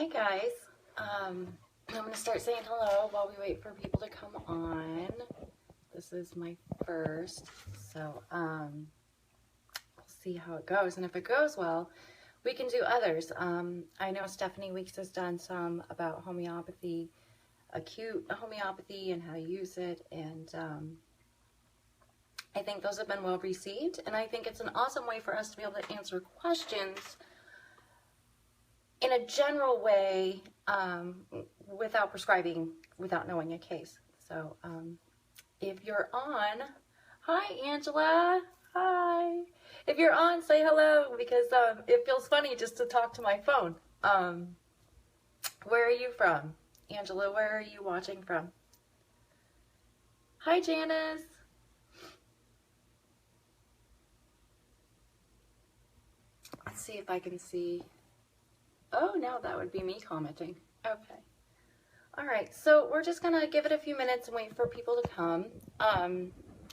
Hi guys. I'm going to start saying hello while we wait for people to come on. This is my first, so we'll see how it goes. And if it goes well, we can do others. I know Stephanie Weeks has done some about homeopathy, acute homeopathy and how to use it. And I think those have been well received. And I think it's an awesome way for us to be able to answer questions in a general way, without prescribing, without knowing a case. So if you're on, hi Angela, hi. If you're on, say hello, because it feels funny just to talk to my phone. Where are you from? Angela, where are you watching from? Hi Janice. Let's see if I can see. Oh, no, that would be me commenting. Okay. All right, so we're just going to give it a few minutes and wait for people to come and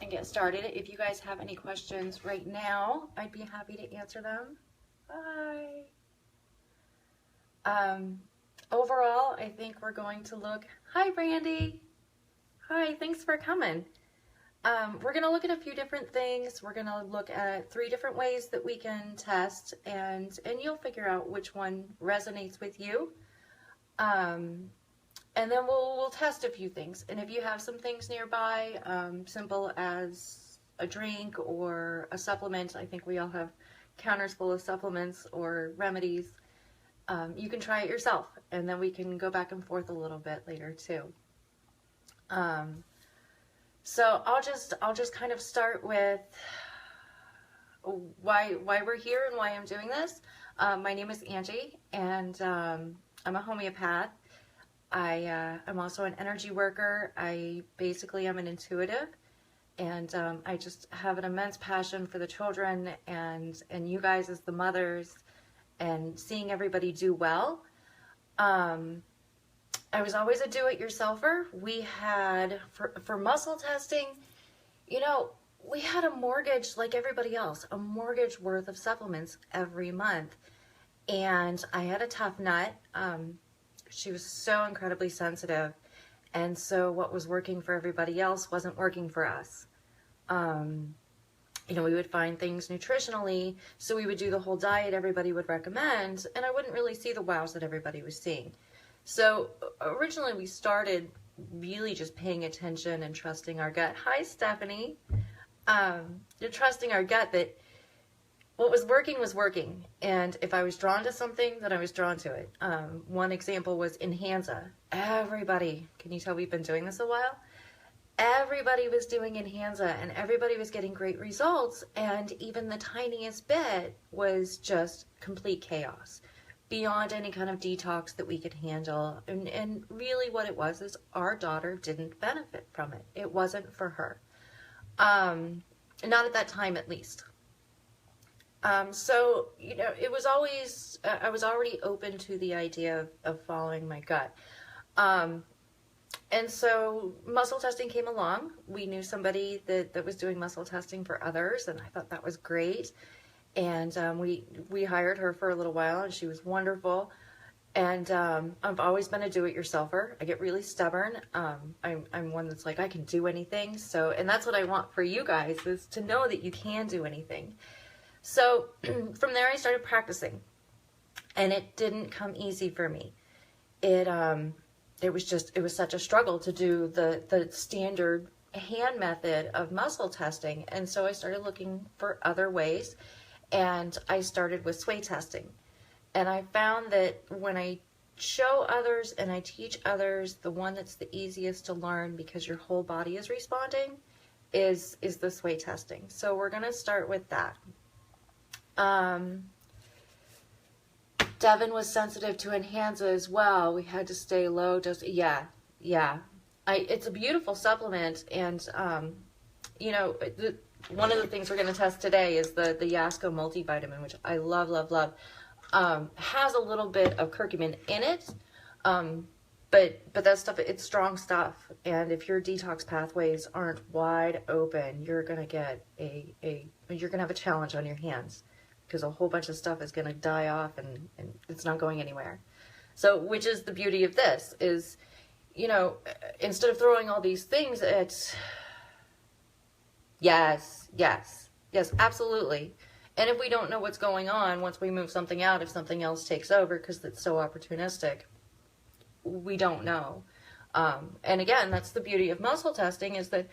get started. If you guys have any questions right now, I'd be happy to answer them. Hi. Overall, I think we're going to look... Hi, Brandy. Hi, thanks for coming. We're going to look at a few different things. We're going to look at 3 different ways that we can test, and you'll figure out which one resonates with you. And then we'll test a few things. And if you have some things nearby, simple as a drink or a supplement, I think we all have counters full of supplements or remedies. You can try it yourself, and then we can go back and forth a little bit later too. So I'll just kind of start with why we're here and why I'm doing this. My name is Angie, and I'm a homeopath. I'm also an energy worker. I basically am an intuitive, and I just have an immense passion for the children and you guys as the mothers, and seeing everybody do well. I was always a do-it-yourselfer. We had, for muscle testing, you know, we had a mortgage like everybody else, a mortgage worth of supplements every month. And I had a tough nut. She was so incredibly sensitive. And so what was working for everybody else wasn't working for us. You know, we would find things nutritionally, so we would do the whole diet everybody would recommend, and I wouldn't really see the wows that everybody was seeing. So originally we started really just paying attention and trusting our gut. Hi, Stephanie. You're trusting our gut that what was working. And if I was drawn to something, then I was drawn to it. One example was Enhanza. Everybody, can you tell we've been doing this a while? Everybody was doing Enhanza and everybody was getting great results. And even the tiniest bit was just complete chaos, beyond any kind of detox that we could handle. And really what it was is our daughter didn't benefit from it. It wasn't for her. Not at that time, at least. So, you know, it was always, I was already open to the idea of following my gut. And so muscle testing came along. We knew somebody that was doing muscle testing for others, and I thought that was great. And we hired her for a little while, and she was wonderful. And I've always been a do-it-yourselfer. I get really stubborn. I'm one that's like, I can do anything. So, and that's what I want for you guys, is to know that you can do anything. So from there I started practicing, and it didn't come easy for me. It was such a struggle to do the standard hand method of muscle testing. And so I started looking for other ways. And I started with sway testing. And I found that when I show others and I teach others, the one that's the easiest to learn because your whole body is responding is the sway testing. So we're going to start with that. Devin was sensitive to Enhanza as well. We had to stay low dose. Yeah. It's a beautiful supplement. And, you know, one of the things we're going to test today is the Yasko multivitamin, which I love. Has a little bit of curcumin in it, but that stuff, it's strong stuff. And if your detox pathways aren't wide open, you're going to get you're going to have a challenge on your hands, because a whole bunch of stuff is going to die off and it's not going anywhere. So, which is the beauty of this is, you know, instead of throwing all these things, it's yes, yes, yes, absolutely. And if we don't know what's going on, once we move something out, if something else takes over because it's so opportunistic, we don't know. And again, that's the beauty of muscle testing is that,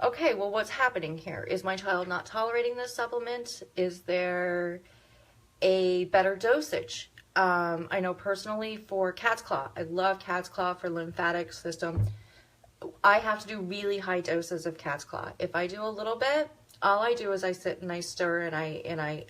okay, well, what's happening here? Is my child not tolerating this supplement? Is there a better dosage? I know personally for cat's claw, I love cat's claw for lymphatic system. I have to do really high doses of cat's claw. If I do a little bit, all I do is I sit and I stir and I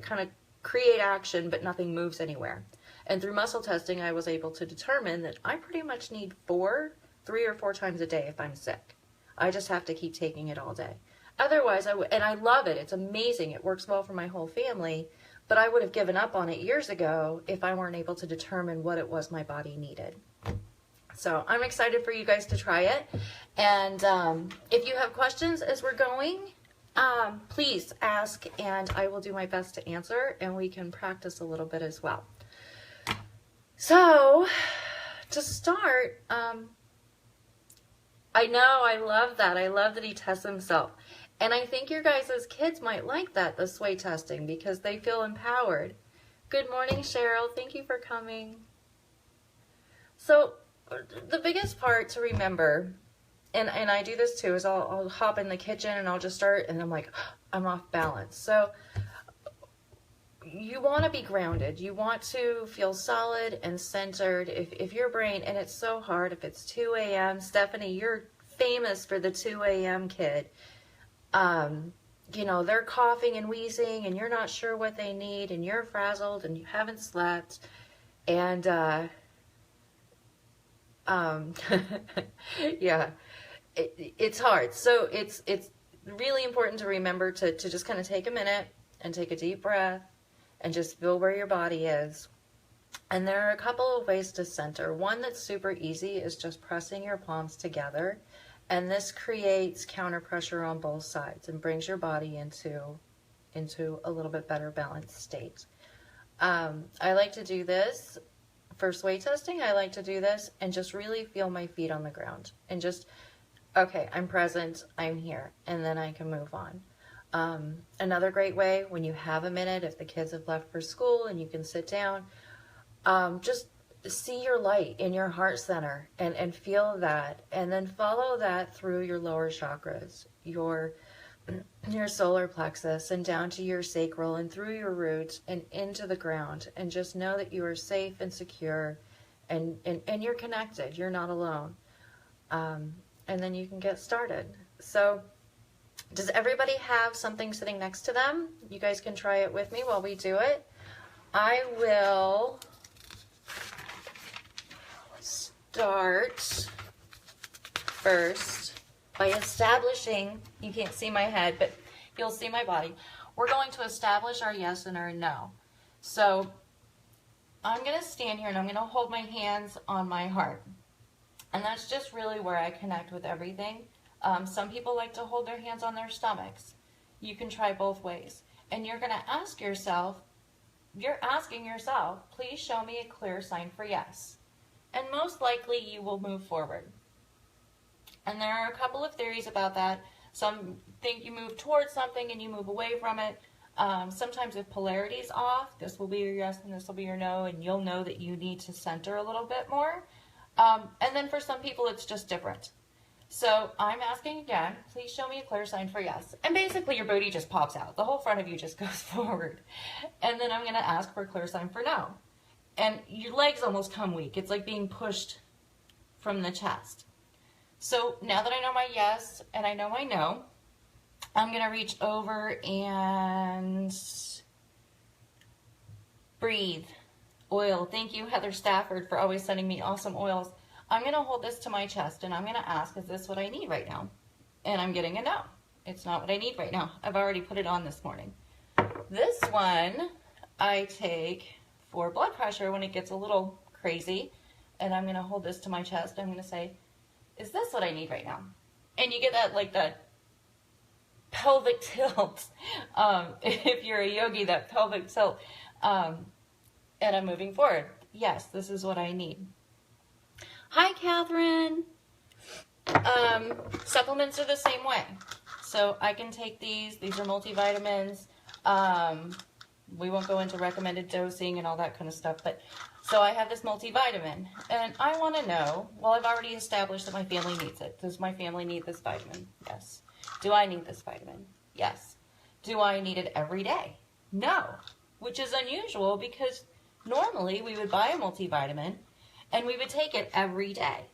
kind of create action, but nothing moves anywhere. And through muscle testing, I was able to determine that I pretty much need 3 or 4 times a day if I'm sick. I just have to keep taking it all day. Otherwise, and I love it. It's amazing. It works well for my whole family. But I would have given up on it years ago if I weren't able to determine what it was my body needed. So I'm excited for you guys to try it. And if you have questions as we're going, please ask and I will do my best to answer, and we can practice a little bit as well. So to start, I know, I love that. I love that he tests himself. And I think your guys as kids might like that, the sway testing, because they feel empowered. Good morning, Cheryl. Thank you for coming. So the biggest part to remember, and I do this too, is I'll hop in the kitchen and I'll just start and I'm like, I'm off balance. So you want to be grounded. You want to feel solid and centered. If your brain, and it's so hard if it's 2 a.m. Stephanie, you're famous for the 2 a.m. kid. You know, they're coughing and wheezing and you're not sure what they need and you're frazzled and you haven't slept. And, yeah, it's hard. So it's really important to remember to just kind of take a minute and take a deep breath and just feel where your body is. And there are a couple of ways to center. One that's super easy is just pressing your palms together. And this creates counter pressure on both sides and brings your body into a little bit better balanced state. I like to do this for sway testing. I like to do this and just really feel my feet on the ground and just, okay, I'm present, I'm here, and then I can move on. Another great way, when you have a minute, if the kids have left for school and you can sit down, just see your light in your heart center and feel that, and then follow that through your lower chakras, your solar plexus, and down to your sacral and through your roots and into the ground, and just know that you are safe and secure and you're connected. You're not alone. And then you can get started. So does everybody have something sitting next to them? You guys can try it with me while we do it. I will start first by establishing, you can't see my head, but you'll see my body. We're going to establish our yes and our no. So I'm going to stand here and I'm going to hold my hands on my heart. And that's just really where I connect with everything. Some people like to hold their hands on their stomachs. You can try both ways. And you're going to ask yourself, you're asking yourself, please show me a clear sign for yes. And most likely you will move forward. And there are a couple of theories about that. Some think you move towards something and you move away from it. Sometimes if polarity is off, this will be your yes and this will be your no, and you'll know that you need to center a little bit more. And then for some people it's just different. So I'm asking again, please show me a clear sign for yes. And basically your booty just pops out. The whole front of you just goes forward. And then I'm going to ask for a clear sign for no. And your legs almost come weak. It's like being pushed from the chest. So now that I know my yes and I know my no, I'm going to reach over and breathe. Oil. Thank you, Heather Stafford, for always sending me awesome oils. I'm going to hold this to my chest and I'm going to ask, is this what I need right now? And I'm getting a no. It's not what I need right now. I've already put it on this morning. This one I take for blood pressure when it gets a little crazy, and I'm going to hold this to my chest. I'm going to say, is this what I need right now? And you get that, like, that pelvic tilt. If you're a yogi, that pelvic tilt. and I'm moving forward. Yes, this is what I need. Hi, Catherine. Supplements are the same way. So I can take these. These are multivitamins. We won't go into recommended dosing and all that kind of stuff, but so I have this multivitamin, and I want to know, well, I've already established that my family needs it. Does my family need this vitamin? Yes. Do I need this vitamin? Yes. Do I need it every day? No, which is unusual because normally we would buy a multivitamin and we would take it every day.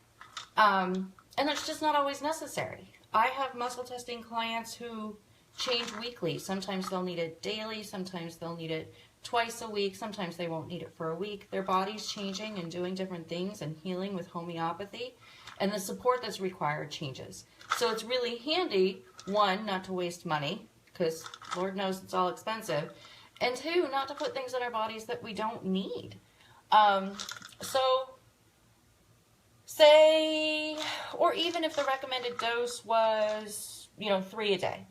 And that's just not always necessary. I have muscle testing clients who change weekly. Sometimes they'll need it daily, sometimes they'll need it twice a week, sometimes they won't need it for a week. Their body's changing and doing different things and healing with homeopathy, and the support that's required changes. So it's really handy, one, not to waste money, because Lord knows it's all expensive, and two, not to put things in our bodies that we don't need. So say, or even if the recommended dose was, 3 a day,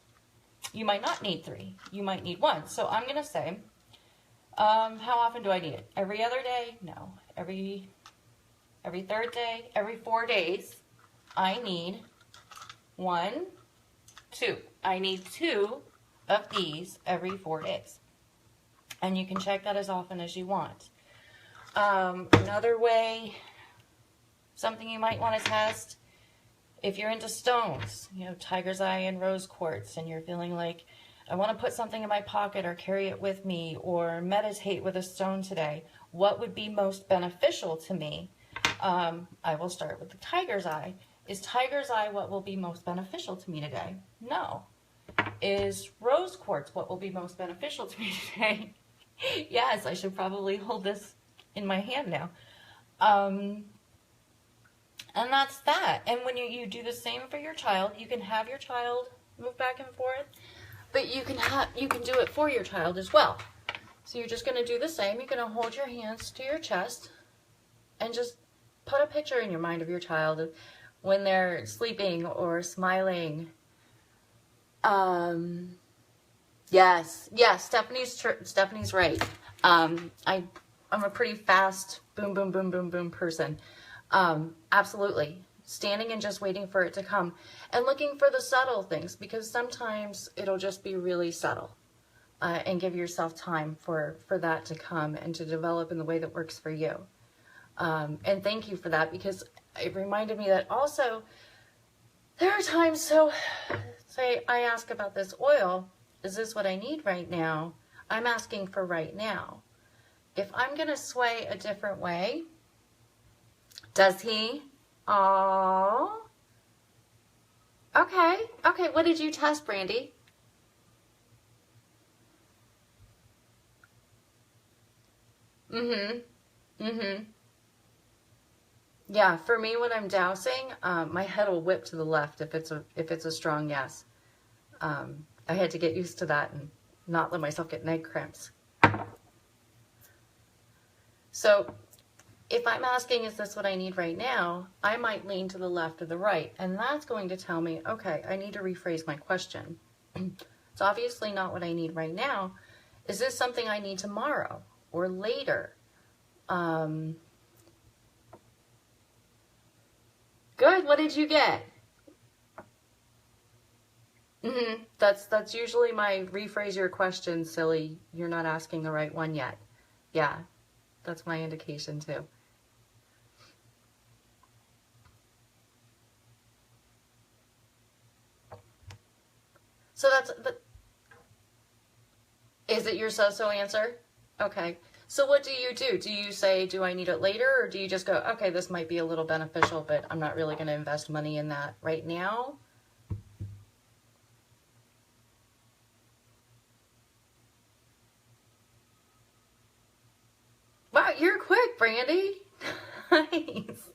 you might not need 3. You might need 1. So I'm going to say, how often do I need it? Every other day? No. Every third day? Every 4 days? I need 1, 2. I need 2 of these every 4 days. And you can check that as often as you want. Another way, something you might want to test, if you're into stones, tiger's eye and rose quartz, and you're feeling like, I want to put something in my pocket or carry it with me or meditate with a stone today, what would be most beneficial to me? I will start with the tiger's eye. Is tiger's eye what will be most beneficial to me today? No. Is rose quartz what will be most beneficial to me today? Yes, I should probably hold this in my hand now. And that's that. And when you do the same for your child, you can have your child move back and forth, but you can do it for your child as well. So you're just going to do the same. You're going to hold your hands to your chest and just put a picture in your mind of your child when they're sleeping or smiling. Yes, Stephanie's right. I'm a pretty fast boom, boom, boom, boom, boom person. Absolutely. Standing and just waiting for it to come and looking for the subtle things, because sometimes it'll just be really subtle, and give yourself time for that to come and to develop in the way that works for you. And thank you for that, because it reminded me that also there are times, so say I ask about this oil, is this what I need right now? I'm asking for right now. If I'm going to sway a different way, does he? Oh. Okay. Okay. What did you test, Brandy? Yeah. For me, when I'm dowsing, my head will whip to the left if it's a strong yes. I had to get used to that and not let myself get neck cramps. So if I'm asking, is this what I need right now, I might lean to the left or the right, and that's going to tell me, okay, I need to rephrase my question. It's obviously not what I need right now. Is this something I need tomorrow or later? Good. What did you get? That's usually my rephrase your question, silly. You're not asking the right one yet. Yeah, that's my indication too. So is it your so-so answer? Okay. So what do you do? Do you say, do I need it later? Or do you just go, okay, this might be a little beneficial, but I'm not really going to invest money in that right now? Wow, you're quick, Brandy. Nice.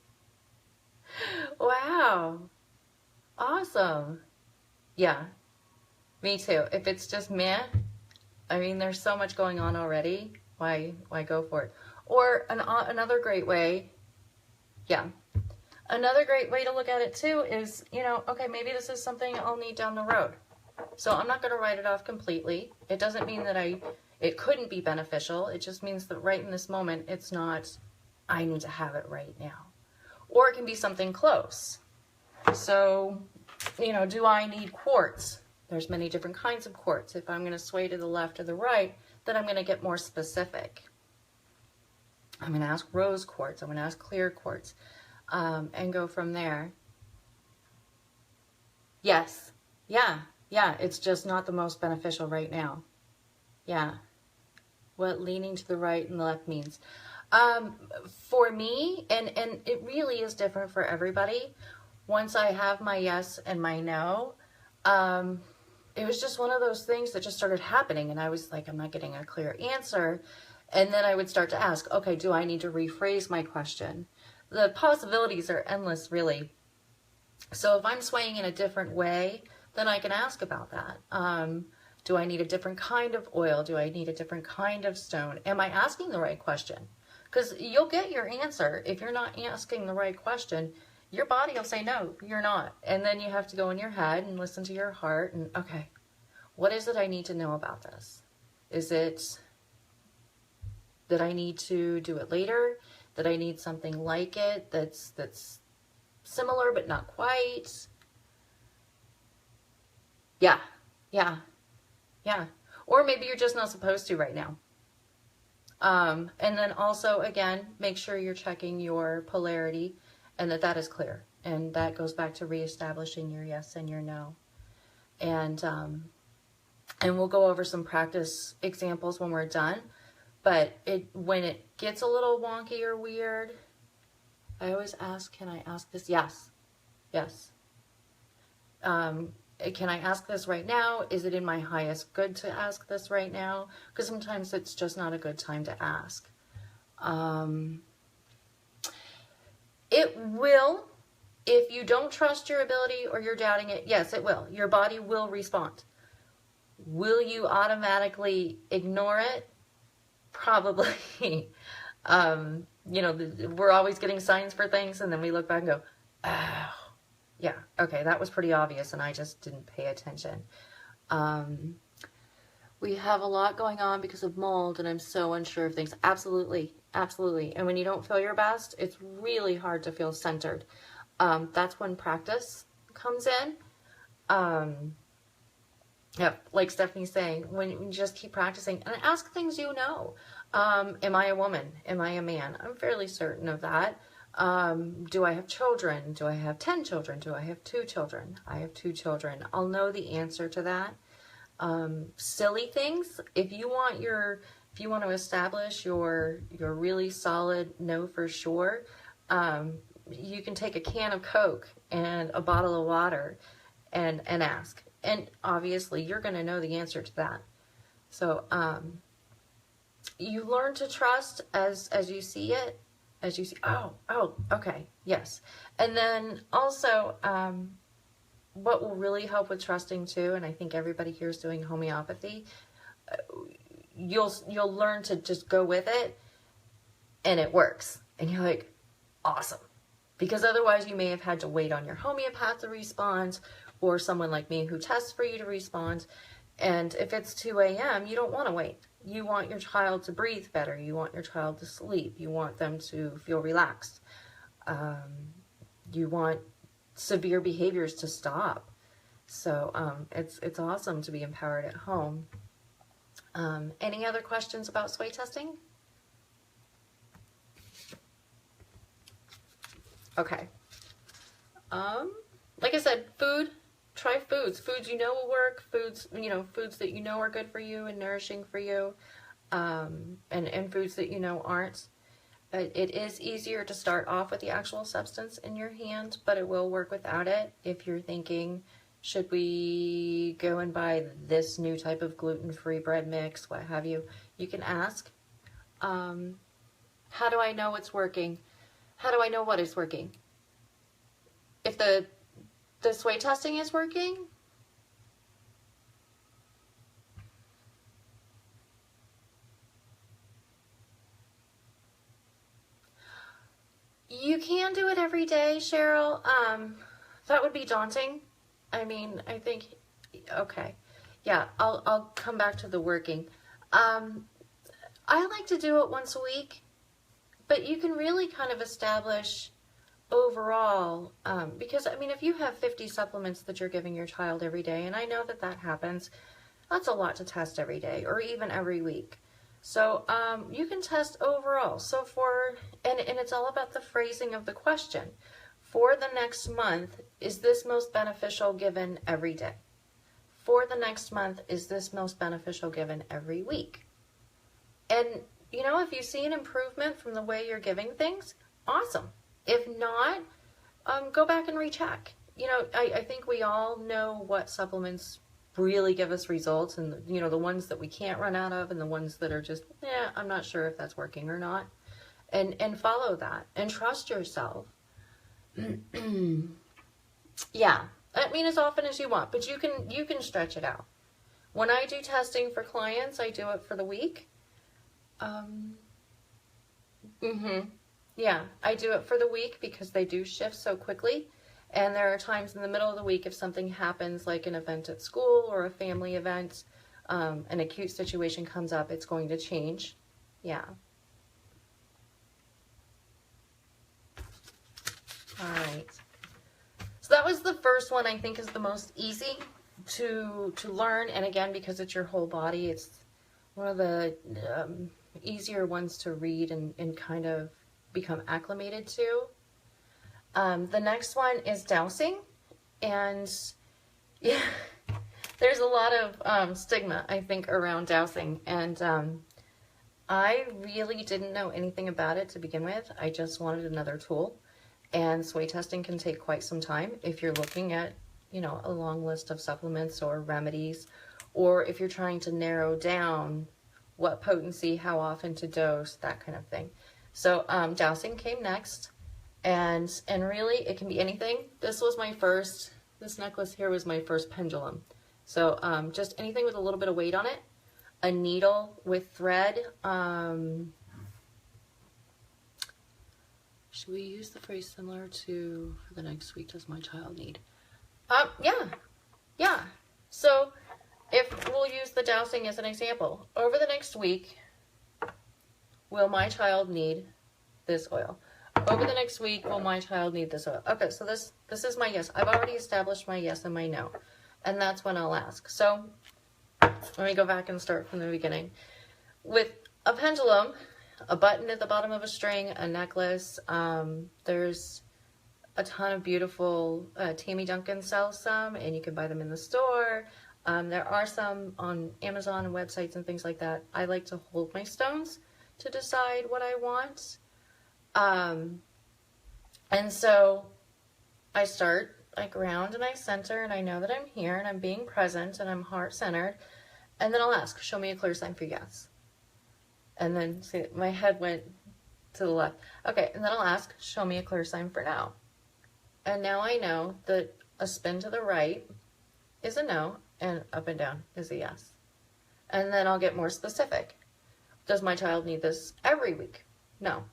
Wow. Awesome. Yeah, me too. If it's just meh, I mean, there's so much going on already. Why go for it? Or another great way, yeah. Another great way to look at it too is, okay, maybe this is something I'll need down the road. So I'm not going to write it off completely. It doesn't mean that I, it couldn't be beneficial. It just means that right in this moment, it's not, I need to have it right now. Or it can be something close. So, you know, do I need quartz? There's many different kinds of quartz. If I'm going to sway to the left or the right, then I'm going to get more specific. I'm going to ask rose quartz. I'm going to ask clear quartz, and go from there. Yes. Yeah. It's just not the most beneficial right now. Yeah. What leaning to the right and the left means. For me, and it really is different for everybody. Once I have my yes and my no, it was just one of those things that just started happening. And I was like, I'm not getting a clear answer. And then I would start to ask, okay, do I need to rephrase my question? The possibilities are endless, really. So if I'm swaying in a different way, then I can ask about that. Do I need a different kind of oil? Do I need a different kind of stone? Am I asking the right question? Because you'll get your answer. If you're not asking the right question, your body will say, no, you're not. And then you have to go in your head and listen to your heart and, okay, what is it I need to know about this? Is it that I need to do it later? That I need something like it that's similar but not quite? Yeah. Or maybe you're just not supposed to right now. And then also, again, make sure you're checking your polarity and that is clear. And that goes back to reestablishing your yes and your no. And we'll go over some practice examples when we're done. But when it gets a little wonky or weird, I always ask, can I ask this? Yes. Can I ask this right now? Is it in my highest good to ask this right now? Because sometimes it's just not a good time to ask. It will, if you don't trust your ability or you're doubting it, yes, it will. Your body will respond. Will you automatically ignore it? Probably. You know, we're always getting signs for things, and then we look back and go, oh, yeah, okay, that was pretty obvious, and I just didn't pay attention. We have a lot going on because of mold, and I'm so unsure of things. Absolutely. And when you don't feel your best, it's really hard to feel centered. That's when practice comes in. Yeah, like Stephanie's saying, when you just keep practicing and ask things you know. Am I a woman? Am I a man? I'm fairly certain of that. Do I have children? Do I have 10 children? Do I have 2 children? I have 2 children. I'll know the answer to that. Silly things. If you want to establish your really solid no for sure, you can take a can of Coke and a bottle of water and ask. And obviously you're going to know the answer to that. So, you learn to trust as you see it, as you see, oh, okay, yes. And then also, what will really help with trusting too, and I think everybody here is doing homeopathy, you'll learn to just go with it, and it works. And you're like, awesome. Because otherwise you may have had to wait on your homeopath to respond, or someone like me who tests for you to respond. And if it's 2 a.m., you don't want to wait. You want your child to breathe better. You want your child to sleep. You want them to feel relaxed. You want severe behaviors to stop. So it's awesome to be empowered at home. Any other questions about sway testing? Okay. Like I said, food. Try foods. Foods you know will work. Foods that you know are good for you and nourishing for you. And foods that you know aren't. It is easier to start off with the actual substance in your hand, but it will work without it. If you're thinking, should we go and buy this new type of gluten-free bread mix, what have you, you can ask. How do I know it's working? How do I know what is working? If the sway testing is working, you can do it every day, Cheryl. That would be daunting. I mean, I think, okay. Yeah, I'll come back to the working. I like to do it once a week, but you can really kind of establish overall, because I mean, if you have 50 supplements that you're giving your child every day, and I know that that happens, that's a lot to test every day or even every week. So you can test overall. So and it's all about the phrasing of the question. For the next month, is this most beneficial given every day? For the next month, is this most beneficial given every week? And, you know, if you see an improvement from the way you're giving things, awesome. If not, go back and recheck. You know, I think we all know what supplements really give us results, and, you know, the ones that we can't run out of and the ones that are just, I'm not sure if that's working or not. And follow that and trust yourself. Yeah, I mean, as often as you want, but you can stretch it out. When I do testing for clients, I do it for the week. Yeah, I do it for the week because they do shift so quickly. And there are times in the middle of the week if something happens, like an event at school or a family event, an acute situation comes up, it's going to change. Yeah. All right. So that was the first one. I think is the most easy to learn. And again, because it's your whole body, it's one of the easier ones to read and kind of become acclimated to. The next one is dowsing, and yeah, there's a lot of stigma, I think, around dowsing, and I really didn't know anything about it to begin with. I just wanted another tool, and sway testing can take quite some time if you're looking at, you know, a long list of supplements or remedies, or if you're trying to narrow down what potency, how often to dose, that kind of thing. So dowsing came next. And really, it can be anything. This necklace here was my first pendulum. So just anything with a little bit of weight on it. A needle with thread. Should we use the phrase similar to, for the next week, does my child need? Yeah. So if we'll use the dowsing as an example. Over the next week, will my child need this oil? Over the next week, will my child need this oil? Okay, so this is my yes. I've already established my yes and my no. And that's when I'll ask. So let me go back and start from the beginning. With a pendulum, a button at the bottom of a string, a necklace, there's a ton of beautiful, Tammy Duncan sells some, and you can buy them in the store. There are some on Amazon and websites and things like that. I like to hold my stones to decide what I want. And so I ground and I center, and I know that I'm here and I'm being present and I'm heart-centered. And then I'll ask, show me a clear sign for yes. And then, see, my head went to the left. Okay, and then I'll ask, show me a clear sign for no. And now I know that a spin to the right is a no, and up and down is a yes. And then I'll get more specific. Does my child need this every week? No.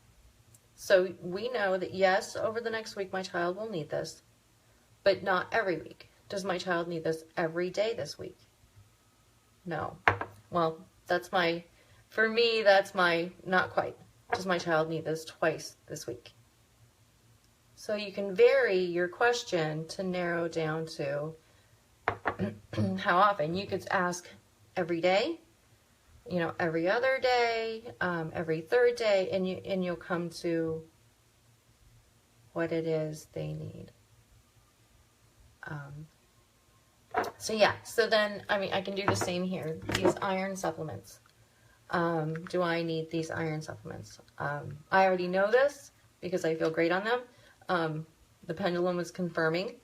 So we know that yes, over the next week, my child will need this, but not every week. Does my child need this every day this week? No. Well, for me, that's not quite. Does my child need this twice this week? So you can vary your question to narrow down to how often. You could ask every day, you know, every other day, every third day, and you'll come to what it is they need. So yeah, so then, I mean, I can do the same here. These iron supplements. Do I need these iron supplements? I already know this because I feel great on them. The pendulum was confirming.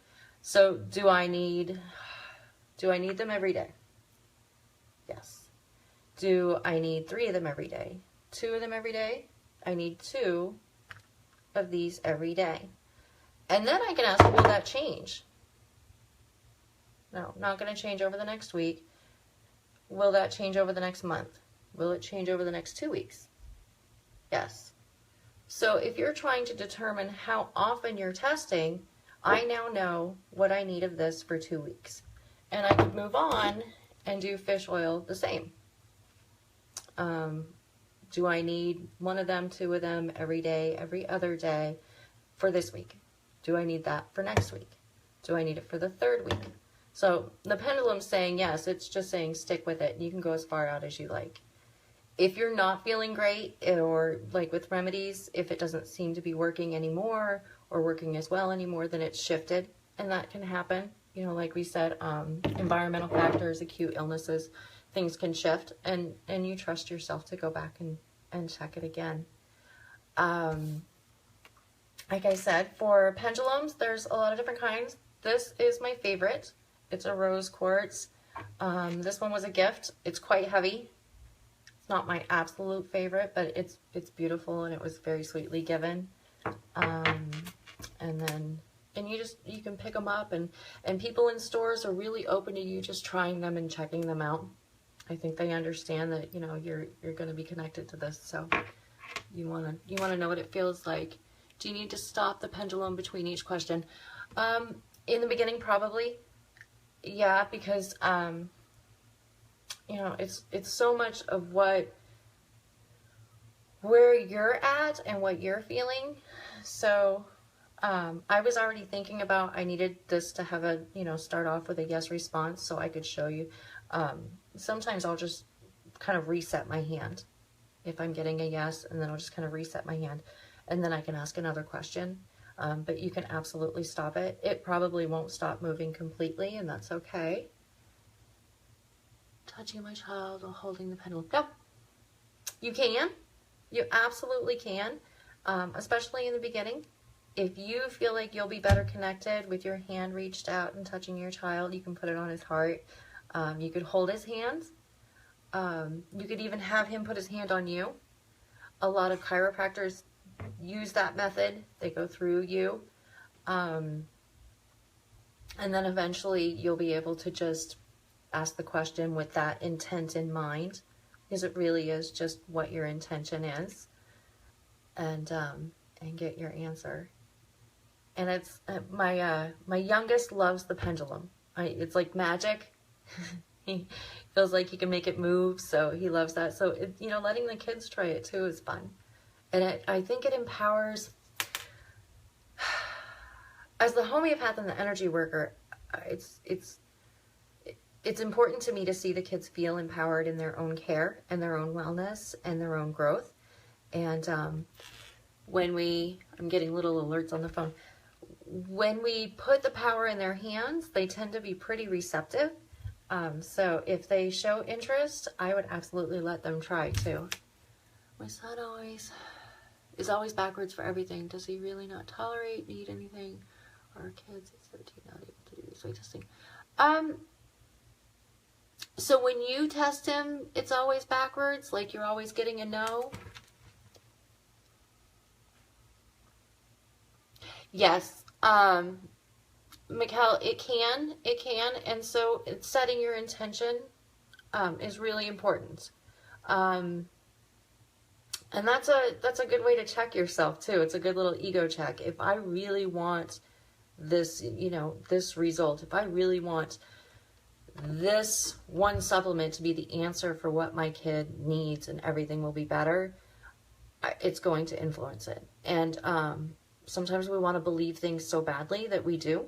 So do I need them every day? Yes. Do I need 3 of them every day? 2 of them every day? I need 2 of these every day. And then I can ask, will that change? No, not going to change over the next week. Will that change over the next month? Will it change over the next 2 weeks? Yes. So if you're trying to determine how often you're testing, I now know what I need of this for 2 weeks. And I could move on and do fish oil the same. Do I need one of them, two of them every day, every other day for this week? Do I need that for next week? Do I need it for the third week? So the pendulum's saying yes, it's just saying stick with it. You can go as far out as you like. If you're not feeling great, or like with remedies, if it doesn't seem to be working anymore or working as well anymore, then it's shifted, and that can happen. You know, like we said, environmental factors, acute illnesses, things can shift, and you trust yourself to go back and check it again. Like I said, for pendulums, there's a lot of different kinds. This is my favorite. It's a rose quartz. This one was a gift. It's quite heavy. It's not my absolute favorite, but it's beautiful, and it was very sweetly given. And you can pick them up, and people in stores are really open to you just trying them and checking them out. I think they understand that, you know, you're going to be connected to this, so you want to know what it feels like. Do you need to stop the pendulum between each question? In the beginning, probably, yeah, because you know, it's so much of where you're at and what you're feeling. So I was already thinking about, I needed this to have a, you know, start off with a yes response so I could show you. Sometimes I'll just kind of reset my hand if I'm getting a yes, and then I'll just kind of reset my hand, and then I can ask another question. But you can absolutely stop it. It probably won't stop moving completely, and that's okay. Touching my child while holding the pendulum. No, you can. You absolutely can, especially in the beginning. If you feel like you'll be better connected with your hand reached out and touching your child, you can put it on his heart. You could hold his hands. You could even have him put his hand on you. A lot of chiropractors use that method. They go through you. And then eventually you'll be able to just ask the question with that intent in mind, because it really is just what your intention is, and get your answer. And it's my youngest loves the pendulum. It's like magic. He feels like he can make it move, so he loves that. So you know, letting the kids try it too is fun, and I think it empowers. As the homeopath and the energy worker, it's important to me to see the kids feel empowered in their own care and their own wellness and their own growth. And I'm getting little alerts on the phone. When we put the power in their hands, they tend to be pretty receptive. So if they show interest, I would absolutely let them try too. My son is always backwards for everything. Does he really not tolerate, need anything? Our kids at 13 not able to do this weight testing. So when you test him, it's always backwards, like you're always getting a no? Yes. Mikkel, it can, and so setting your intention is really important. And that's a good way to check yourself too. It's a good little ego check. If I really want this, you know, this result, if I really want this one supplement to be the answer for what my kid needs and everything will be better, it's going to influence it. And sometimes we want to believe things so badly that we do.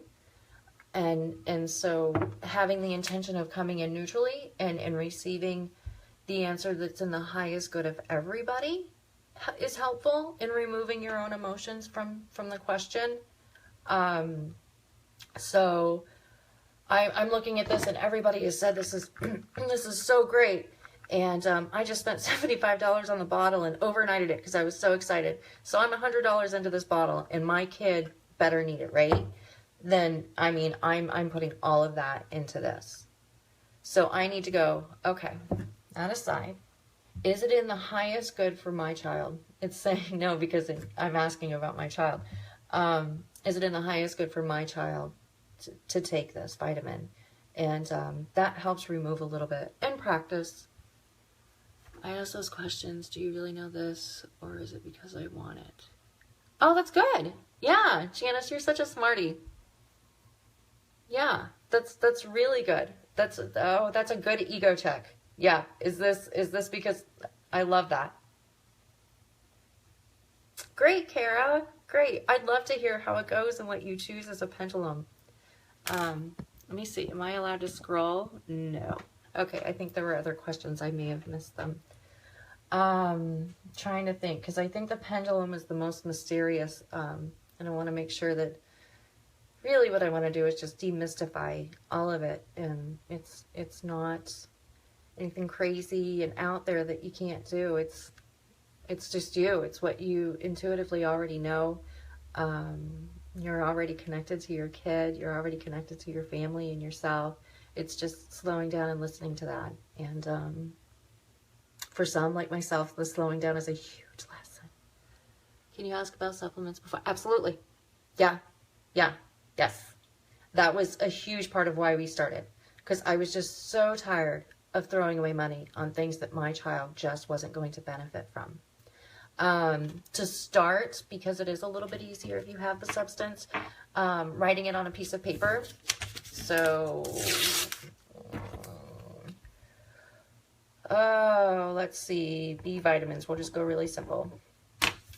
And so having the intention of coming in neutrally and receiving the answer that's in the highest good of everybody is helpful in removing your own emotions from the question. So I'm looking at this, and everybody has said this is this is so great. And I just spent $75 on the bottle and overnighted it because I was so excited. So I'm $100 into this bottle, and my kid better need it, right? Then, I mean, I'm putting all of that into this. So I need to go, okay, that aside, is it in the highest good for my child? It's saying no because I'm asking about my child. Is it in the highest good for my child to take this vitamin? And that helps remove a little bit. And practice. I ask those questions, do you really know this, or is it because I want it? Oh, that's good. Yeah, Janice, you're such a smarty. Yeah, that's really good. That's a good ego check. Yeah, is this because I love that. Great, Kara. Great. I'd love to hear how it goes and what you choose as a pendulum. Let me see. Am I allowed to scroll? No. Okay, I think there were other questions. I may have missed them. Trying to think, because I think the pendulum is the most mysterious, and I want to make sure that really what I want to do is just demystify all of it, and it's not anything crazy and out there that you can't do. It's just you. It's what you intuitively already know. You're already connected to your kid. You're already connected to your family and yourself. It's just slowing down and listening to that. And for some, like myself, the slowing down is a huge lesson. Can you ask about supplements before? Absolutely. Yeah. Yes. That was a huge part of why we started, because I was just so tired of throwing away money on things that my child just wasn't going to benefit from. To start, because it is a little bit easier if you have the substance, writing it on a piece of paper. So, let's see, B vitamins. We'll just go really simple.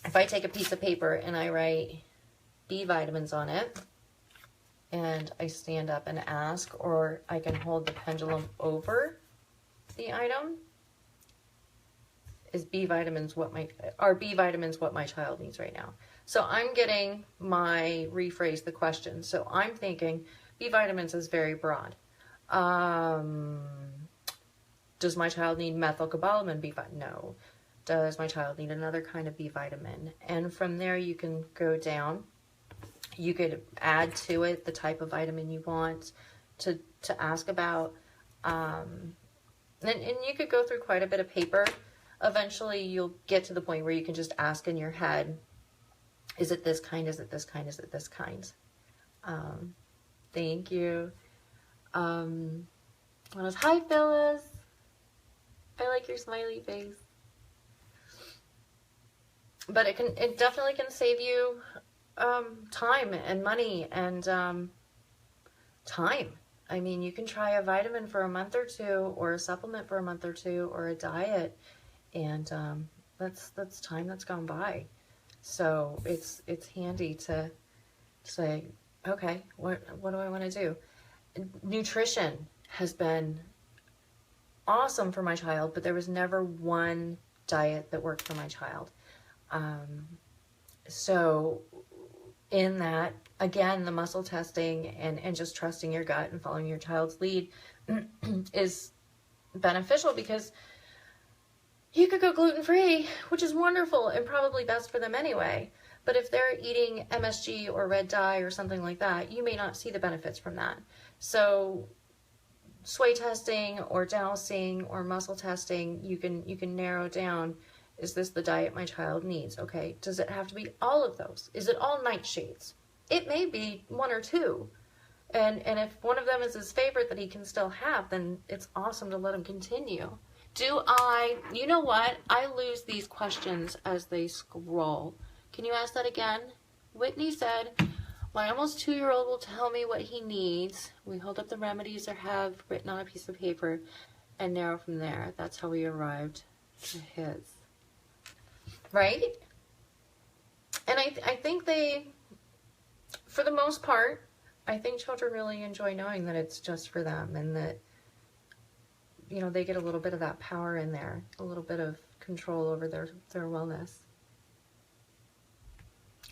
If I take a piece of paper and I write B vitamins on it, and I stand up and ask, or I can hold the pendulum over the item, is B vitamins what my child needs right now? So I'm getting rephrase the question. So I'm thinking B vitamins is very broad. Does my child need methylcobalamin B vitamin? No. Does my child need another kind of B vitamin? And from there you can go down. You could add to it the type of vitamin you want to ask about. And you could go through quite a bit of paper. Eventually you'll get to the point where you can just ask in your head, is it this kind? Is it this kind? Is it this kind? Thank you. Hi, Phyllis. I like your smiley face. But it definitely can save you time and money and time. I mean, you can try a vitamin for a month or two, or a supplement for a month or two, or a diet, and that's time that's gone by. So it's handy to say, okay, what do I want to do? Nutrition has been awesome for my child, but there was never one diet that worked for my child. So in that, again, the muscle testing and just trusting your gut and following your child's lead is beneficial, because you could go gluten-free, which is wonderful and probably best for them anyway. But if they're eating MSG or red dye or something like that, you may not see the benefits from that. So sway testing or dowsing or muscle testing, you can narrow down, is this the diet my child needs? Okay, does it have to be all of those? Is it all nightshades? It may be one or two. And if one of them is his favorite that he can still have, then it's awesome to let him continue. You know what? I lose these questions as they scroll. Can you ask that again? Whitney said, my almost 2-year-old will tell me what he needs. We hold up the remedies or have written on a piece of paper and narrow from there. That's how we arrived to his. Right? And I think for the most part, I think children really enjoy knowing that it's just for them, and that, you know, they get a little bit of that power in there, a little bit of control over their wellness.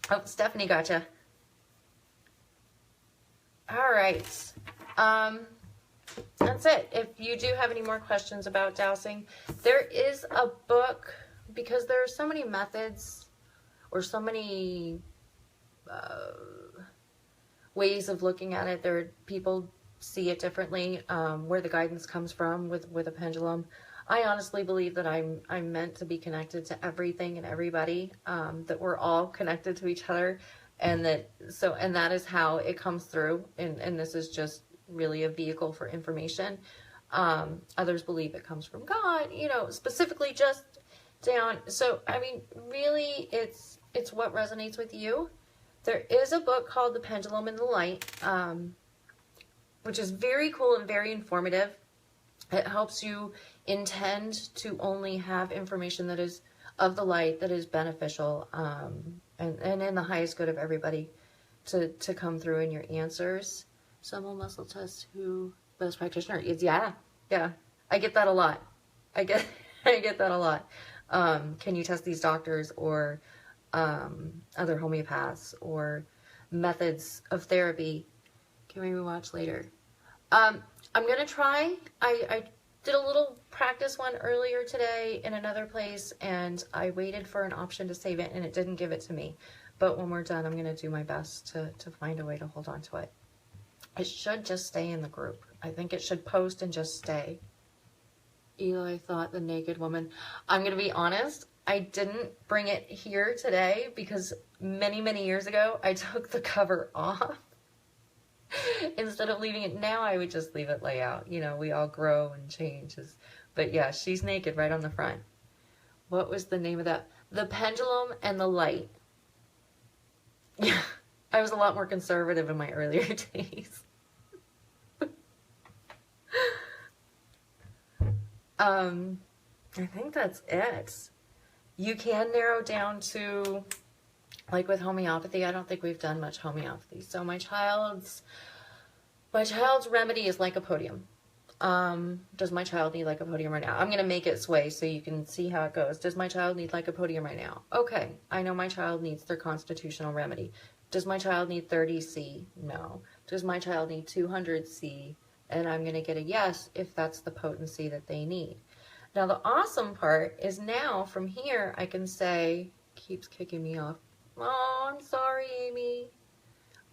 Oh, Stephanie, gotcha. All right. That's it. If you do have any more questions about dowsing, there is a book, because there are so many methods or so many ways of looking at it. People see it differently, where the guidance comes from with a pendulum. I honestly believe that I'm meant to be connected to everything and everybody, that we're all connected to each other, and that is how it comes through, and this is just really a vehicle for information. Others believe it comes from God, you know, specifically just down. So I mean, really, it's what resonates with you. There is a book called The Pendulum in the Light, which is very cool and very informative. It helps you intend to only have information that is of the light, that is beneficial, and in the highest good of everybody to come through in your answers. Some muscle test who best practitioner is. Yeah. I get that a lot. I get that a lot. Can you test these doctors or other homeopaths or methods of therapy? Can we watch later? I'm gonna try. I did a little practice one earlier today in another place, and I waited for an option to save it, and it didn't give it to me. But when we're done, I'm gonna do my best to find a way to hold on to it. It should just stay in the group. I think it should post and just stay. Eli thought the naked woman. I'm gonna be honest, I didn't bring it here today because many, many years ago, I took the cover off. Instead of leaving it now, I would just leave it lay out. You know, we all grow and change. But yeah, she's naked right on the front. What was the name of that? The Pendulum and the Light. Yeah, I was a lot more conservative in my earlier days. I think that's it. You can narrow down to, like with homeopathy, I don't think we've done much homeopathy. So my child's remedy is lycopodium. Does my child need lycopodium right now? I'm going to make it sway so you can see how it goes. Does my child need lycopodium right now? Okay, I know my child needs their constitutional remedy. Does my child need 30C? No. Does my child need 200C? And I'm going to get a yes if that's the potency that they need. Now the awesome part is now from here I can say, keeps kicking me off. Oh, I'm sorry, Amy.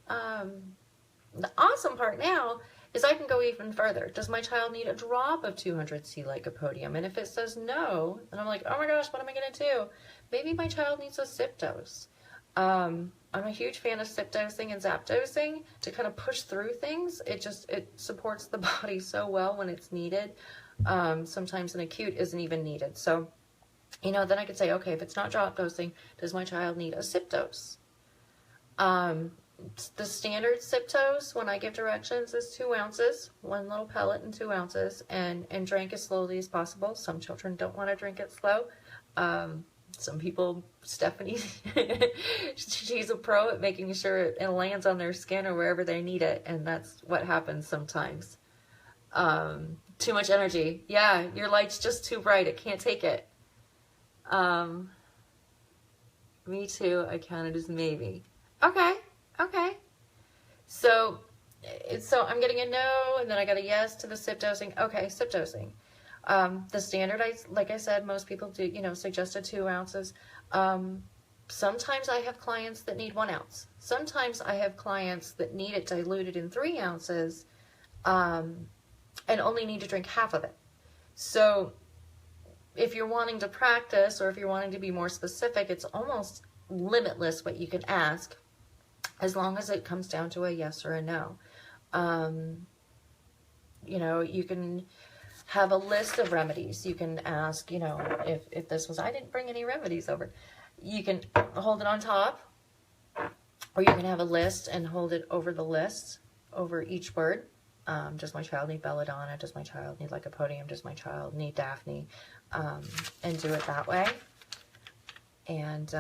The awesome part now is I can go even further. Does my child need a drop of 200C lycopodium? And if it says no, then I'm like, oh my gosh, what am I going to do? Maybe my child needs a sip dose. I'm a huge fan of sip dosing and zap dosing to kind of push through things. It supports the body so well when it's needed. Sometimes an acute isn't even needed. So, you know, then I could say, okay, if it's not drop dosing, does my child need a sip dose? The standard sip dose when I give directions is 2 ounces, 1 little pellet and 2 ounces, and drink as slowly as possible. Some children don't want to drink it slow. Some people, Stephanie, she's a pro at making sure it lands on their skin or wherever they need it, and that's what happens sometimes. Too much energy. Yeah, your light's just too bright. It can't take it. Me too. I counted as maybe. Okay. So I'm getting a no, and then I got a yes to the sip dosing. Okay, sip dosing. The standard, like I said, most people do, you know, suggested 2 ounces. Sometimes I have clients that need 1 ounce. Sometimes I have clients that need it diluted in 3 ounces, and only need to drink half of it. So if you're wanting to practice, or if you're wanting to be more specific, it's almost limitless what you can ask, as long as it comes down to a yes or a no. You know, you can have a list of remedies. You can ask, you know, if this was, I didn't bring any remedies over. You can hold it on top, or you can have a list and hold it over the list, over each word. Does my child need belladonna? Does my child need lycopodium? Does my child need Daphne? And do it that way. And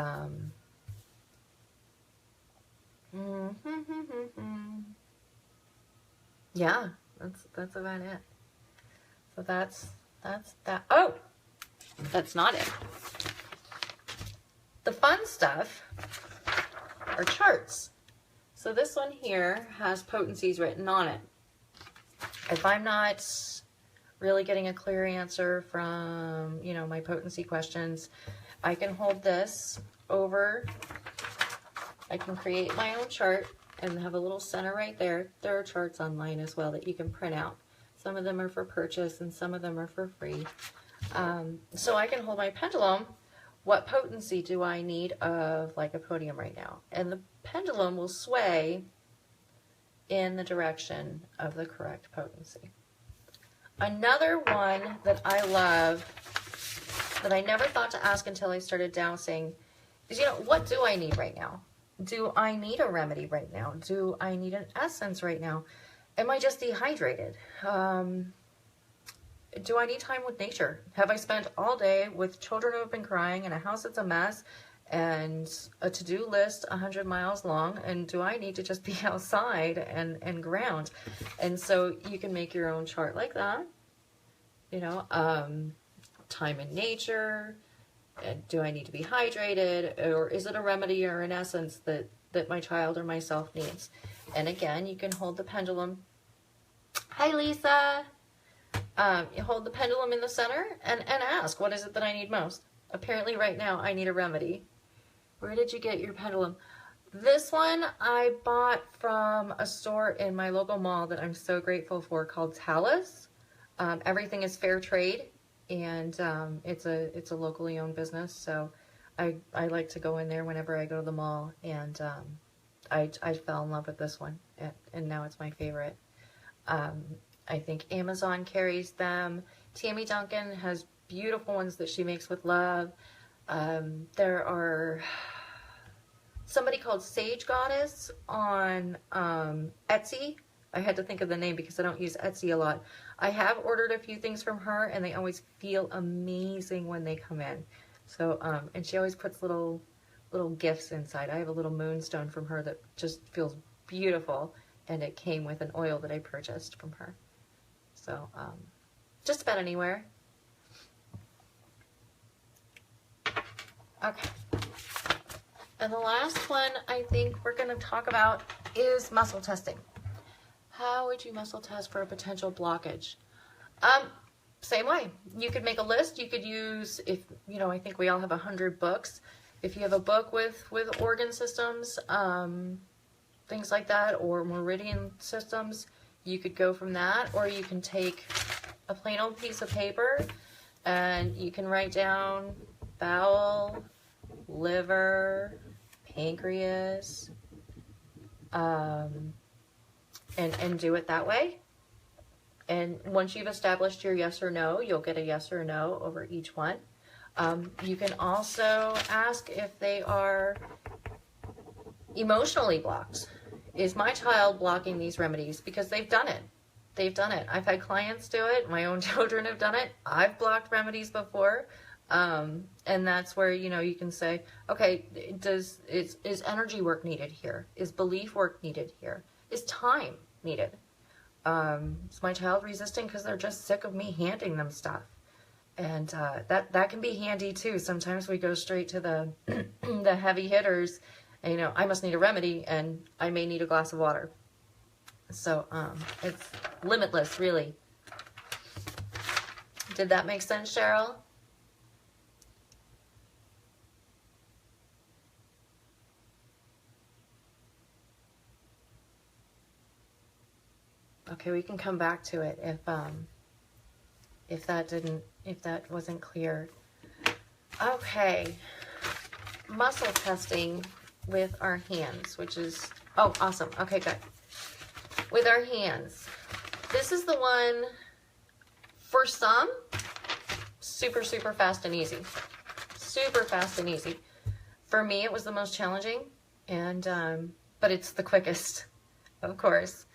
yeah, that's about it. So that's that. Oh, that's not it. The fun stuff are charts. So this one here has potencies written on it. If I'm not really getting a clear answer from, you know, my potency questions, I can hold this over. I can create my own chart and have a little center right there. There are charts online as well that you can print out. Some of them are for purchase and some of them are for free. So I can hold my pendulum. What potency do I need of lycopodium right now? And the pendulum will sway in the direction of the correct potency. Another one that I love, that I never thought to ask until I started dowsing, is, you know, what do I need right now? Do I need a remedy right now? Do I need an essence right now? Am I just dehydrated? do I need time with nature? Have I spent all day with children who have been crying in a house that's a mess and a to-do list 100 miles long? And do I need to just be outside and ground? And so you can make your own chart like that, you know, time in nature. Do I need to be hydrated, or is it a remedy or an essence that my child or myself needs? And again, you can hold the pendulum. Hi, Lisa. You hold the pendulum in the center and ask, what is it that I need most? Apparently right now I need a remedy. Where did you get your pendulum? This one I bought from a store in my local mall that I'm so grateful for, called Talus. Everything is fair trade, and it's a locally owned business, so I like to go in there whenever I go to the mall, and I fell in love with this one, and now it's my favorite. I think Amazon carries them. Tammy Duncan has beautiful ones that she makes with love. There are somebody called Sage Goddess on Etsy. I had to think of the name because I don't use Etsy a lot. I have ordered a few things from her, and they always feel amazing when they come in. So, and she always puts little gifts inside. I have a little moonstone from her that just feels beautiful, and it came with an oil that I purchased from her. So, just about anywhere. Okay. And the last one I think we're going to talk about is muscle testing. How would you muscle test for a potential blockage? Same way. You could make a list. You could use, if, you know, I think we all have 100 books. If you have a book with organ systems, things like that, or meridian systems, you could go from that, or you can take a plain old piece of paper and you can write down bowel, liver, pancreas, and do it that way. And once you've established your yes or no, you'll get a yes or no over each one. You can also ask if they are emotionally blocked. Is my child blocking these remedies? Because they've done it. They've done it. I've had clients do it. My own children have done it. I've blocked remedies before. And that's where, you know, you can say, okay, is energy work needed here? Is belief work needed here? Is time needed? Is my child resisting because they're just sick of me handing them stuff? And that can be handy too. Sometimes we go straight to the the heavy hitters. And, you know, I must need a remedy, and I may need a glass of water. So it's limitless, really. Did that make sense, Cheryl? Okay, we can come back to it if that wasn't clear. Okay, muscle testing with our hands, which is, oh, awesome. Okay, good. With our hands. This is the one, for some, super, super fast and easy. Super fast and easy. For me, it was the most challenging, and but it's the quickest, of course.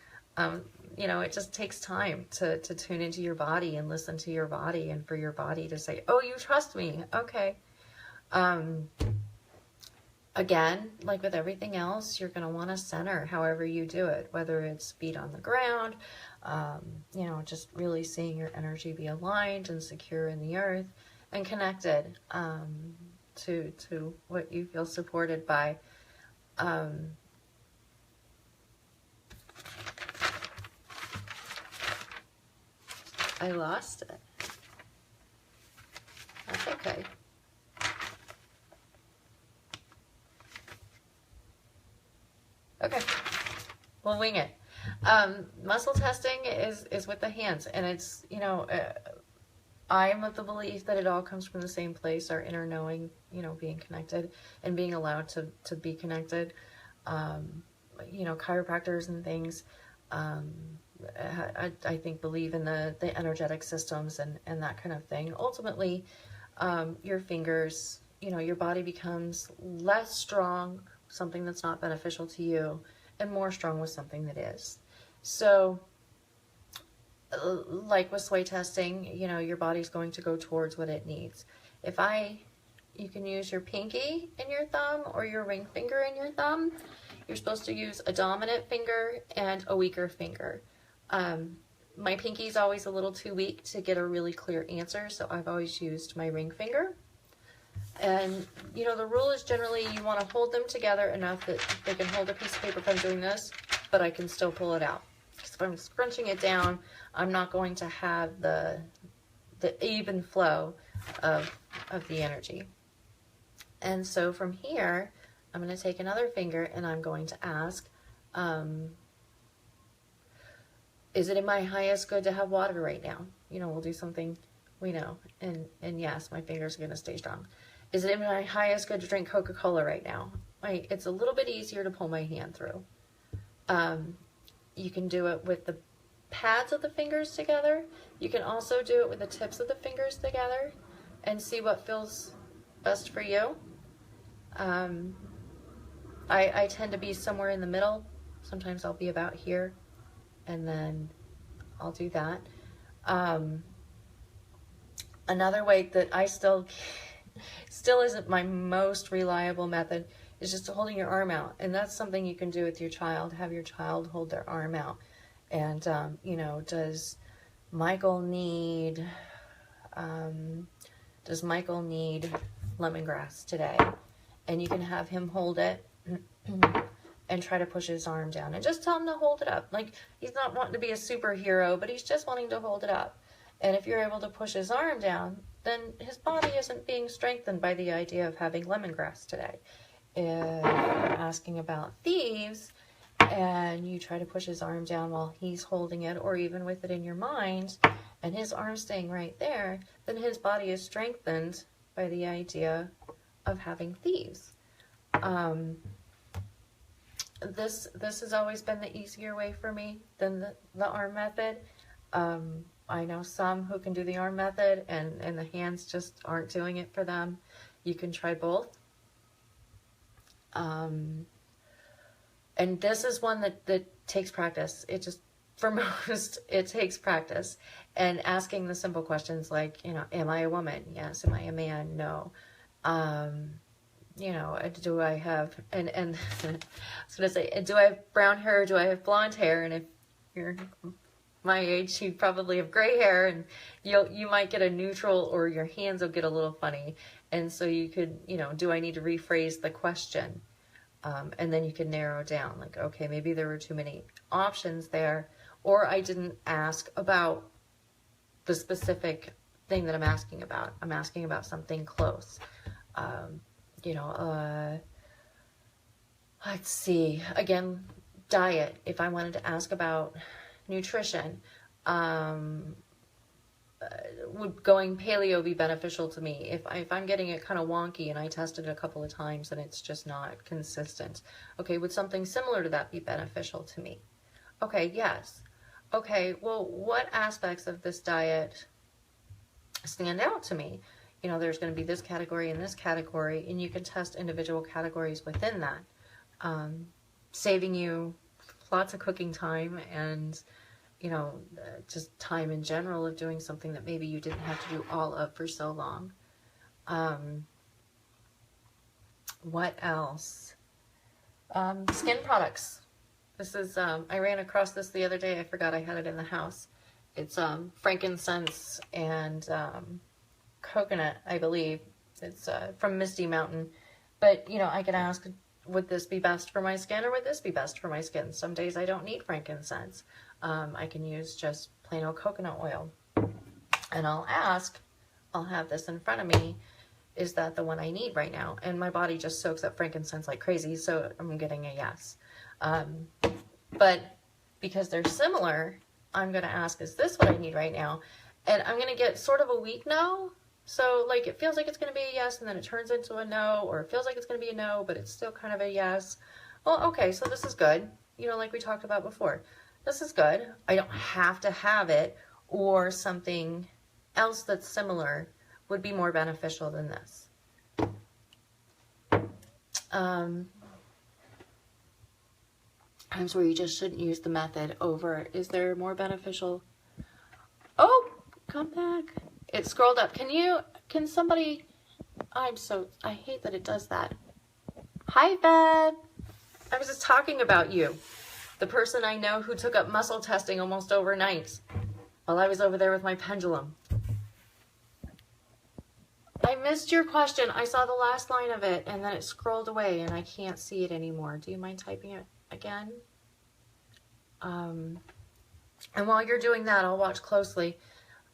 You know, it just takes time to tune into your body and listen to your body, and for your body to say, oh, you trust me. Okay. Again, like with everything else, you're going to want to center however you do it, whether it's feet on the ground, you know, just really seeing your energy be aligned and secure in the earth and connected to what you feel supported by. I lost it. That's okay. Okay, we'll wing it. Muscle testing is with the hands, and it's, you know, I'm of the belief that it all comes from the same place, our inner knowing, you know, being connected and being allowed to be connected. You know, chiropractors and things, I think believe in the energetic systems and that kind of thing. Ultimately, your fingers, you know, your body becomes less strong, something that's not beneficial to you, and more strong with something that is. So like with sway testing, you know, your body's going to go towards what it needs. You can use your pinky in your thumb or your ring finger in your thumb. You're supposed to use a dominant finger and a weaker finger. My pinky's always a little too weak to get a really clear answer, so I've always used my ring finger. And, you know, the rule is generally you want to hold them together enough that they can hold a piece of paper if I'm doing this, but I can still pull it out. Because if I'm scrunching it down, I'm not going to have the even flow of the energy. And so from here, I'm going to take another finger and I'm going to ask, is it in my highest good to have water right now? You know, we'll do something we know. And yes, my fingers are going to stay strong. Is it in my highest good to drink Coca-Cola right now? It's a little bit easier to pull my hand through. You can do it with the pads of the fingers together. You can also do it with the tips of the fingers together and see what feels best for you. I tend to be somewhere in the middle. Sometimes I'll be about here, and then I'll do that. Another way that I still isn't my most reliable method is just holding your arm out. And that's something you can do with your child. Have your child hold their arm out. And, you know, does Michael need lemongrass today? And you can have him hold it and try to push his arm down. And just tell him to hold it up. Like, he's not wanting to be a superhero, but he's just wanting to hold it up. And if you're able to push his arm down, then his body isn't being strengthened by the idea of having lemongrass today. If you're asking about thieves, and you try to push his arm down while he's holding it, or even with it in your mind, and his arm staying right there, then his body is strengthened by the idea of having thieves. This has always been the easier way for me than the arm method. I know some who can do the arm method and the hands just aren't doing it for them. You can try both. And this is one that takes practice. It just, for most, it takes practice. And asking the simple questions like, you know, am I a woman? Yes. Am I a man? No. You know, do I have, and I was going to say, do I have brown hair or do I have blonde hair? And if you're my age, you probably have gray hair, and you might get a neutral, or your hands will get a little funny. And so you could, you know, do I need to rephrase the question? And then you can narrow down, like, okay, maybe there were too many options there, or I didn't ask about the specific thing that I'm asking about. I'm asking about something close. You know, let's see, again, diet. If I wanted to ask about nutrition, would going paleo be beneficial to me? If I'm getting it kind of wonky and I tested it a couple of times and it's just not consistent, okay, would something similar to that be beneficial to me? Okay, yes. Okay, well, what aspects of this diet stand out to me? You know, there's going to be this category and this category, and you can test individual categories within that, saving you lots of cooking time and, you know, just time in general of doing something that maybe you didn't have to do all of for so long. What else? Skin products. This is, I ran across this the other day. I forgot I had it in the house. It's frankincense and coconut, I believe. It's from Misty Mountain. But, you know, I can ask, would this be best for my skin or would this be best for my skin? Some days I don't need frankincense. I can use just plain old coconut oil. And I'll ask, I'll have this in front of me, is that the one I need right now? And my body just soaks up frankincense like crazy, so I'm getting a yes. But because they're similar, I'm going to ask, is this what I need right now? And I'm going to get sort of a weak no. So, like, it feels like it's going to be a yes, and then it turns into a no, or it feels like it's going to be a no, but it's still kind of a yes. Well, okay, so this is good. You know, like we talked about before. This is good. I don't have to have it, or something else that's similar would be more beneficial than this. Times where you just shouldn't use the method over, is there more beneficial come back. It scrolled up. Can somebody, I hate that it does that. Hi, Beb. I was just talking about you. The person I know who took up muscle testing almost overnight while I was over there with my pendulum. I missed your question. I saw the last line of it and then it scrolled away and I can't see it anymore. Do you mind typing it again? And while you're doing that, I'll watch closely.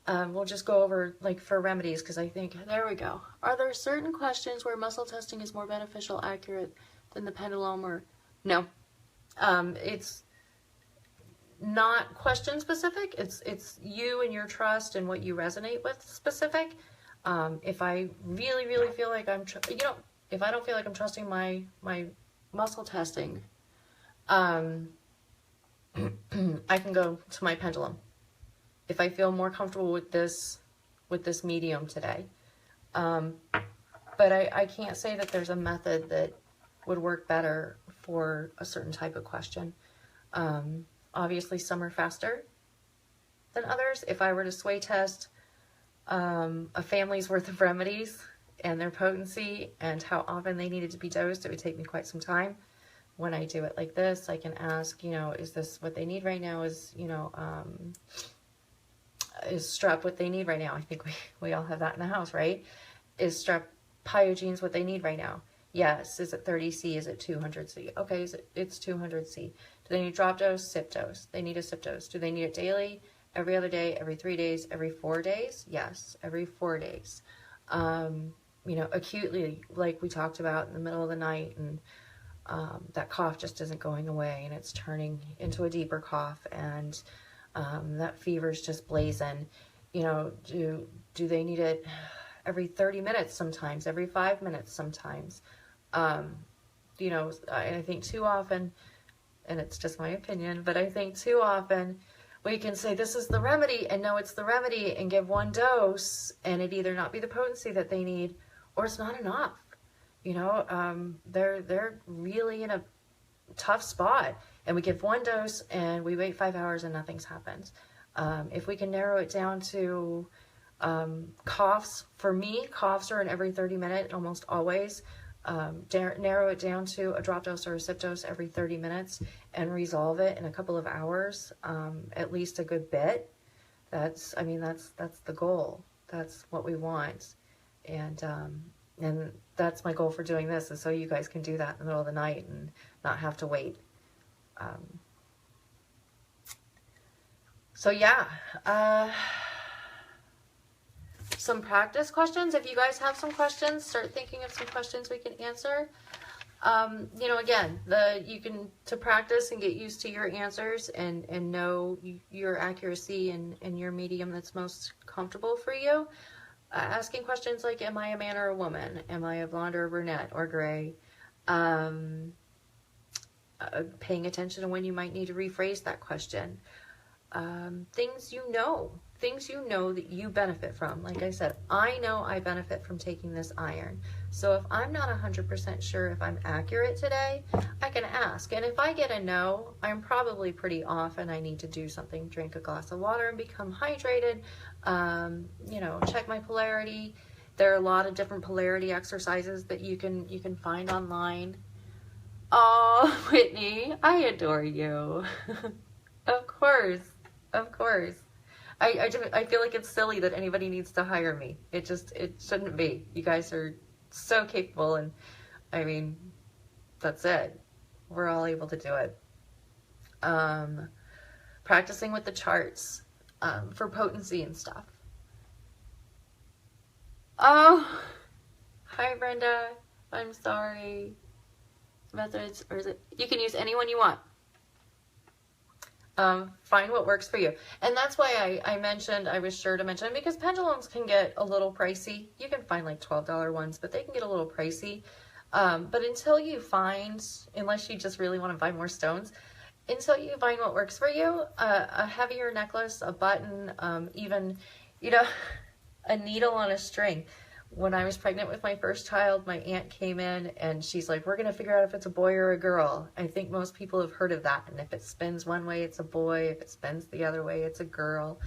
We'll just go over like for remedies because I think, there we go. Are there certain questions where muscle testing is more beneficial, accurate than the pendulum or no? It's not question specific. It's you and your trust and what you resonate with specific. If I really feel like if I don't feel like I'm trusting my muscle testing, I can go to my pendulum. If I feel more comfortable with this medium today. But I can't say that there's a method that would work better for a certain type of question. Obviously some are faster than others. If I were to sway test a family's worth of remedies and their potency and how often they needed to be dosed, it would take me quite some time. When I do it like this, I can ask, is this what they need right now? Is strep what they need right now? I think we all have that in the house, right? Is strep pyogenes what they need right now? Yes. Is it 30C? Is it 200C? Okay, it's 200C. Do they need drop dose? Sip dose. They need a sip dose. Do they need it daily? Every other day? Every 3 days? Every 4 days? Yes, every 4 days. Acutely, like we talked about in the middle of the night, and that cough just isn't going away, and it's turning into a deeper cough, and that fever's just blazing. Do they need it every 30 minutes sometimes, every 5 minutes sometimes? I think too often, and it's just my opinion, but I think too often we can say this is the remedy and know it's the remedy and give one dose and it either not be the potency that they need or it's not enough. They're really in a tough spot and we give one dose and we wait 5 hours and nothing's happened. If we can narrow it down to coughs, for me, coughs are an every 30 minute, almost always. Narrow it down to a drop dose or a sip dose every 30 minutes and resolve it in a couple of hours, at least a good bit. That's the goal. That's what we want. And that's my goal for doing this, is so you guys can do that in the middle of the night and not have to wait. So yeah, some practice questions. If you guys have some questions, start thinking of some questions we can answer. Again, to practice and get used to your answers and know your accuracy and your medium that's most comfortable for you. Asking questions like, am I a man or a woman? Am I a blonde or a brunette or gray? Paying attention to when you might need to rephrase that question. Things you know that you benefit from. Like I said, I know I benefit from taking this iron. So if I'm not 100% sure if I'm accurate today, I can ask. And if I get a no, I'm probably pretty off and I need to do something, drink a glass of water and become hydrated. Check my polarity. There are a lot of different polarity exercises that you can find online. Oh, Whitney, I adore you. Of course. I feel like it's silly that anybody needs to hire me. It shouldn't be. You guys are so capable, and that's it. We're all able to do it. Practicing with the charts for potency and stuff. Oh, hi Brenda. I'm sorry. Methods, or is it? You can use any one you want. Find what works for you. And that's why I was sure to mention, because pendulums can get a little pricey. You can find like $12 ones, but they can get a little pricey. But until you find, unless you just really want to buy more stones, until you find what works for you, a heavier necklace, a button, even, a needle on a string. When I was pregnant with my first child, my aunt came in and she's like, we're going to figure out if it's a boy or a girl. I think most people have heard of that. And if it spins one way, it's a boy. If it spins the other way, it's a girl.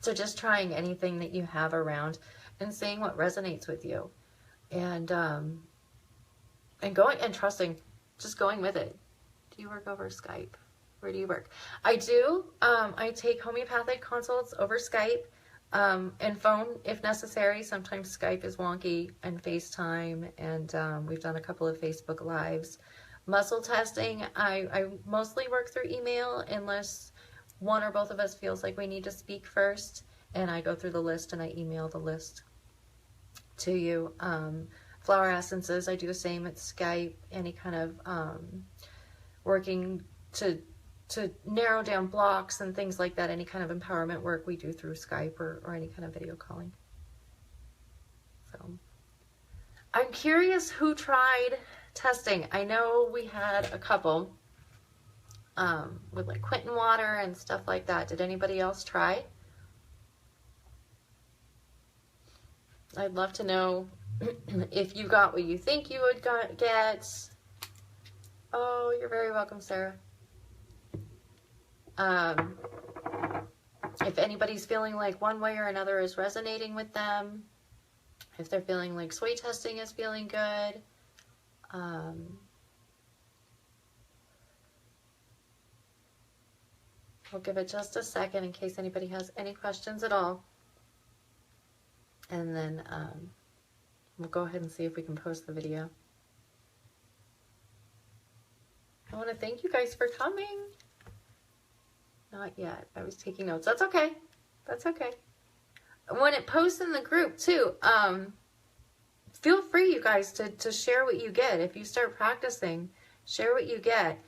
So just trying anything that you have around and seeing what resonates with you, and going and trusting, just going with it. Do you work over Skype? Where do you work? I do. I take homeopathic consults over Skype, and phone if necessary. Sometimes Skype is wonky, and FaceTime, and we've done a couple of Facebook Lives. Muscle testing, I mostly work through email unless one or both of us feels like we need to speak first, and I go through the list and I email the list to you. Flower essences, I do the same at Skype. Any kind of working to narrow down blocks and things like that, any kind of empowerment work we do through Skype or any kind of video calling. So I'm curious who tried testing. I know we had a couple with like Quinton water and stuff like that. Did anybody else try? I'd love to know if you got what you think you would get. Oh, you're very welcome, Sarah. If anybody's feeling like one way or another is resonating with them, if they're feeling like sway testing is feeling good, we'll give it just a second in case anybody has any questions at all. And then we'll go ahead and see if we can post the video. I want to thank you guys for coming. Not yet. I was taking notes. That's okay. That's okay. When it posts in the group too, feel free, you guys, to share what you get. If you start practicing, share what you get.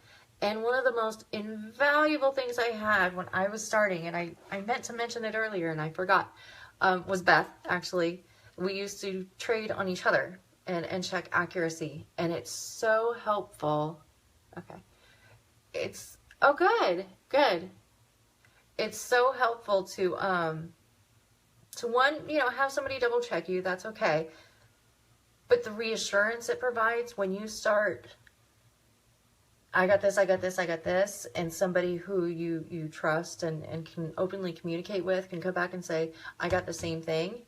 And one of the most invaluable things I had when I was starting, and I meant to mention it earlier and I forgot, was Beth, actually. We used to trade on each other and check accuracy. And it's so helpful. Okay. It's, oh, good, good. It's so helpful to one, you know, have somebody double check you. That's okay. But the reassurance it provides when you start, I got this, I got this, I got this, and somebody who you trust and can openly communicate with can come back and say, I got the same thing.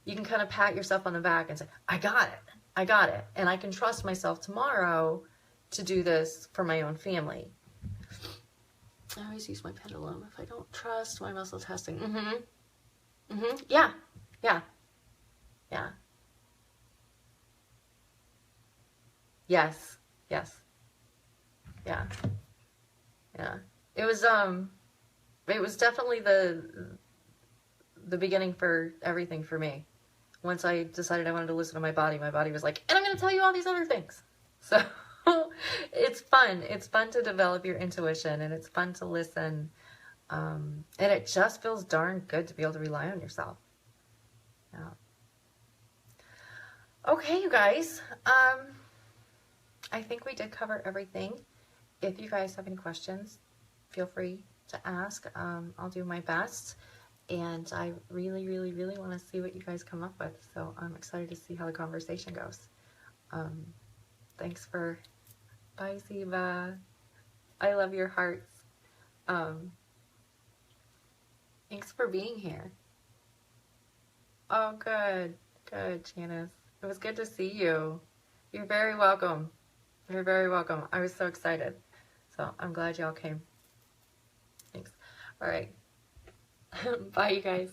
You can kind of pat yourself on the back and say, I got it. I got it. And I can trust myself tomorrow to do this for my own family. I always use my pendulum if I don't trust my muscle testing. Yeah. Yeah. Yeah. Yes. Yes. Yeah. Yeah. It was definitely the beginning for everything for me. Once I decided I wanted to listen to my body was like, and I'm going to tell you all these other things. So it's fun. It's fun to develop your intuition, and it's fun to listen. And it just feels darn good to be able to rely on yourself. Yeah. Okay, you guys. I think we did cover everything. If you guys have any questions, feel free to ask. I'll do my best. And I really, really, really want to see what you guys come up with. So I'm excited to see how the conversation goes. Thanks for... Bye, Ziva. I love your hearts. Thanks for being here. Oh, good. Good, Janice. It was good to see you. You're very welcome. You're very welcome. I was so excited. So I'm glad y'all came. Thanks. All right. Bye, you guys.